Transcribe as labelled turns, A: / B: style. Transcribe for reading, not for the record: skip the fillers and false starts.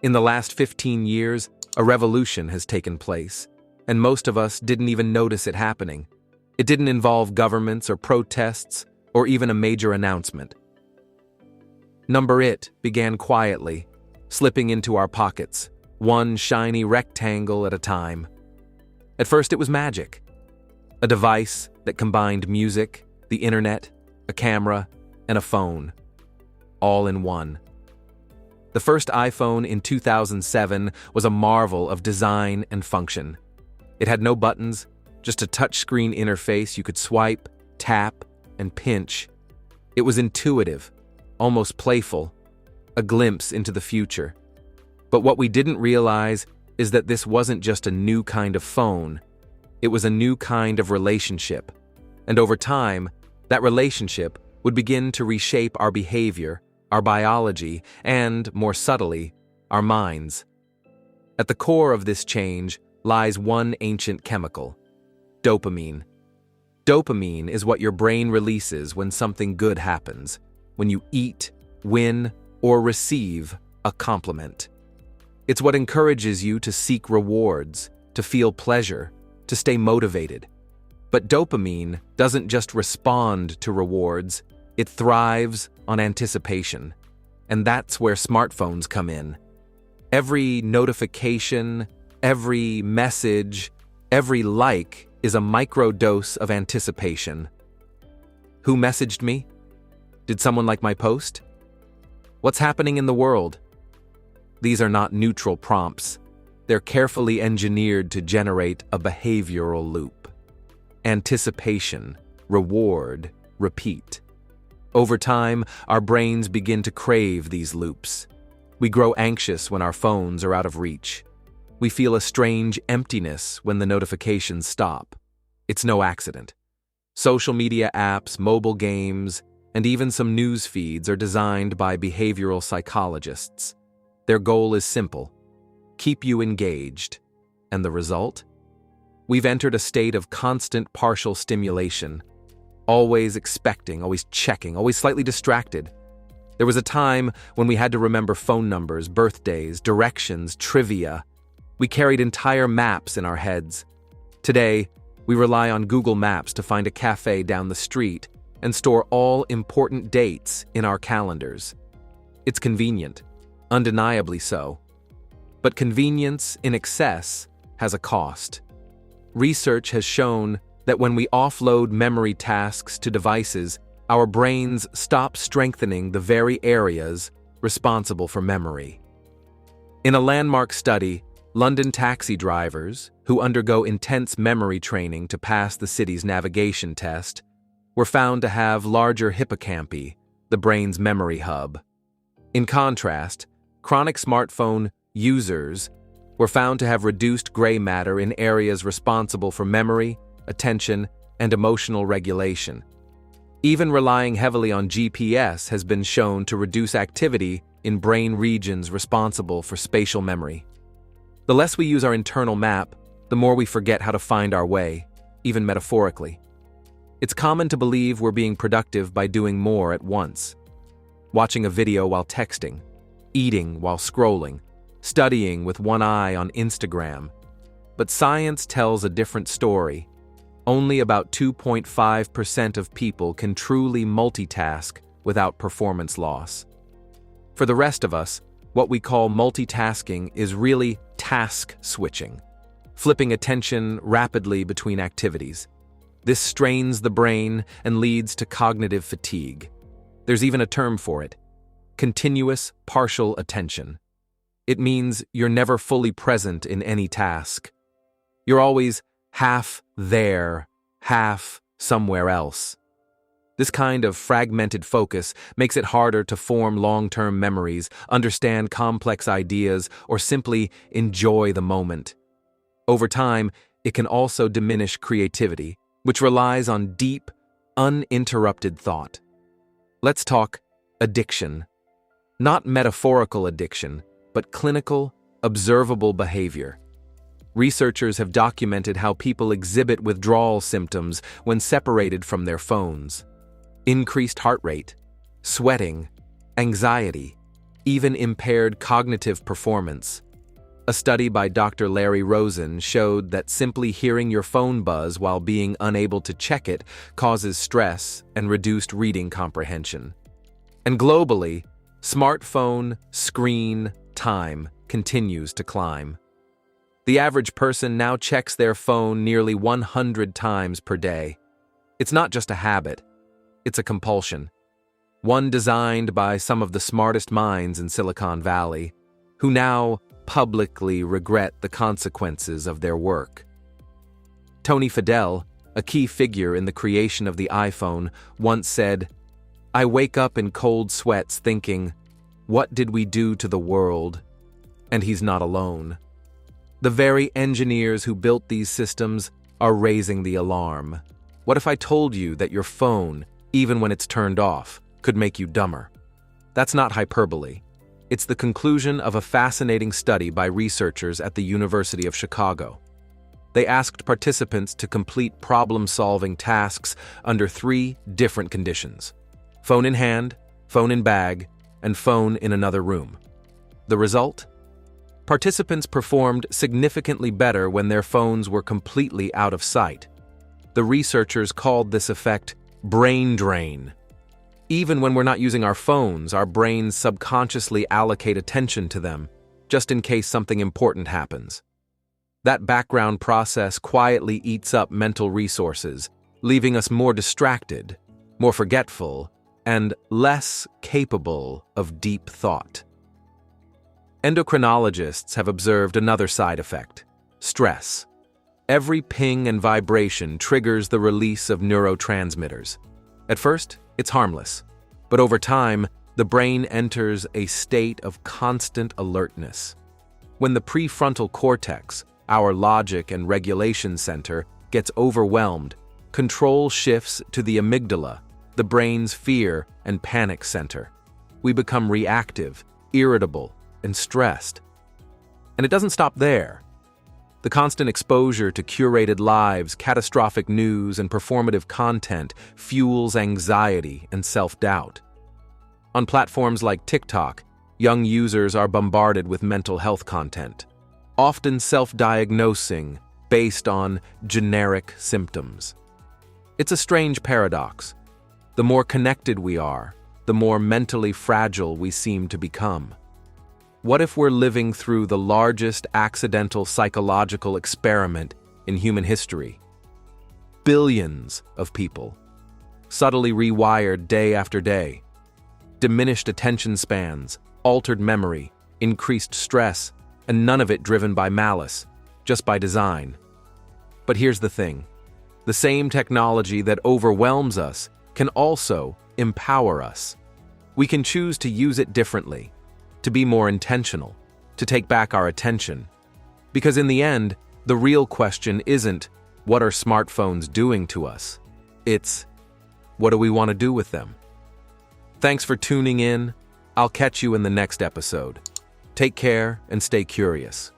A: In the last 15 years, a revolution has taken place, and most of us didn't even notice it happening. It didn't involve governments or protests or even a major announcement. It began quietly, slipping into our pockets, one shiny rectangle at a time. At first it was magic, a device that combined music, the internet, a camera, and a phone, all in one. The first iPhone in 2007 was a marvel of design and function. It had no buttons, just a touchscreen interface you could swipe, tap, and pinch. It was intuitive, almost playful, a glimpse into the future. But what we didn't realize is that this wasn't just a new kind of phone. It was a new kind of relationship. And over time, that relationship would begin to reshape our behavior, our biology, and, more subtly, our minds. At the core of this change lies one ancient chemical: dopamine. Dopamine is what your brain releases when something good happens, when you eat, win, or receive a compliment. It's what encourages you to seek rewards, to feel pleasure, to stay motivated. But dopamine doesn't just respond to rewards, it thrives on anticipation. And that's where smartphones come in. Every notification, every message, every like is a microdose of anticipation. Who messaged me? Did someone like my post? What's happening in the world? These are not neutral prompts. They're carefully engineered to generate a behavioral loop. Anticipation, reward, repeat. Over time, our brains begin to crave these loops. We grow anxious when our phones are out of reach. We feel a strange emptiness when the notifications stop. It's no accident. Social media apps, mobile games, and even some news feeds are designed by behavioral psychologists. Their goal is simple: keep you engaged. And the result? We've entered a state of constant partial stimulation, always expecting, always checking, always slightly distracted. There was a time when we had to remember phone numbers, birthdays, directions, trivia. We carried entire maps in our heads. Today, we rely on Google Maps to find a cafe down the street and store all important dates in our calendars. It's convenient, undeniably so. But convenience in excess has a cost. Research has shown that when we offload memory tasks to devices, our brains stop strengthening the very areas responsible for memory. In a landmark study, London taxi drivers, who undergo intense memory training to pass the city's navigation test, were found to have larger hippocampi, the brain's memory hub. In contrast, chronic smartphone users were found to have reduced gray matter in areas responsible for memory, attention, and emotional regulation. Even relying heavily on GPS has been shown to reduce activity in brain regions responsible for spatial memory. The less we use our internal map, the more we forget how to find our way, even metaphorically. It's common to believe we're being productive by doing more at once. Watching a video while texting, eating while scrolling, studying with one eye on Instagram. But science tells a different story. Only about 2.5% of people can truly multitask without performance loss. For the rest of us, what we call multitasking is really task switching, flipping attention rapidly between activities. This strains the brain and leads to cognitive fatigue. There's even a term for it: continuous partial attention. It means you're never fully present in any task. You're always half there, half somewhere else. This kind of fragmented focus makes it harder to form long-term memories, understand complex ideas, or simply enjoy the moment. Over time, it can also diminish creativity, which relies on deep, uninterrupted thought. Let's talk addiction. Not metaphorical addiction, but clinical, observable behavior. Researchers have documented how people exhibit withdrawal symptoms when separated from their phones. Increased heart rate, sweating, anxiety. even impaired cognitive performance. A study by Dr. Larry Rosen showed that simply hearing your phone buzz while being unable to check it causes stress and reduced reading comprehension. And globally, smartphone screen time continues to climb. The average person now checks their phone nearly 100 times per day. It's not just a habit, it's a compulsion. One designed by some of the smartest minds in Silicon Valley, who now publicly regret the consequences of their work. Tony Fadell, a key figure in the creation of the iPhone, once said, "I wake up in cold sweats thinking, what did we do to the world?" And he's not alone. The very engineers who built these systems are raising the alarm. What if I told you that your phone, even when it's turned off, could make you dumber? That's not hyperbole. It's the conclusion of a fascinating study by researchers at the University of Chicago. They asked participants to complete problem-solving tasks under 3 different conditions: phone in hand, phone in bag, and phone in another room. The result? Participants performed significantly better when their phones were completely out of sight. The researchers called this effect brain drain. Even when we're not using our phones, our brains subconsciously allocate attention to them, just in case something important happens. That background process quietly eats up mental resources, leaving us more distracted, more forgetful, and less capable of deep thought. Endocrinologists have observed another side effect: stress. Every ping and vibration triggers the release of neurotransmitters. At first, it's harmless, but over time, the brain enters a state of constant alertness. When the prefrontal cortex, our logic and regulation center, gets overwhelmed, control shifts to the amygdala, the brain's fear and panic center. We become reactive, irritable, and stressed. And it doesn't stop there. The constant exposure to curated lives, catastrophic news, and performative content fuels anxiety and self-doubt. On platforms like TikTok, young users are bombarded with mental health content, often self-diagnosing based on generic symptoms. It's a strange paradox. The more connected we are, the more mentally fragile we seem to become. What if we're living through the largest accidental psychological experiment in human history? Billions of people, subtly rewired day after day, diminished attention spans, altered memory, increased stress, and none of it driven by malice, just by design. But here's the thing. The same technology that overwhelms us can also empower us. We can choose to use it differently, to be more intentional, to take back our attention. Because in the end, the real question isn't, what are smartphones doing to us? It's, what do we want to do with them? Thanks for tuning in. I'll catch you in the next episode. Take care and stay curious.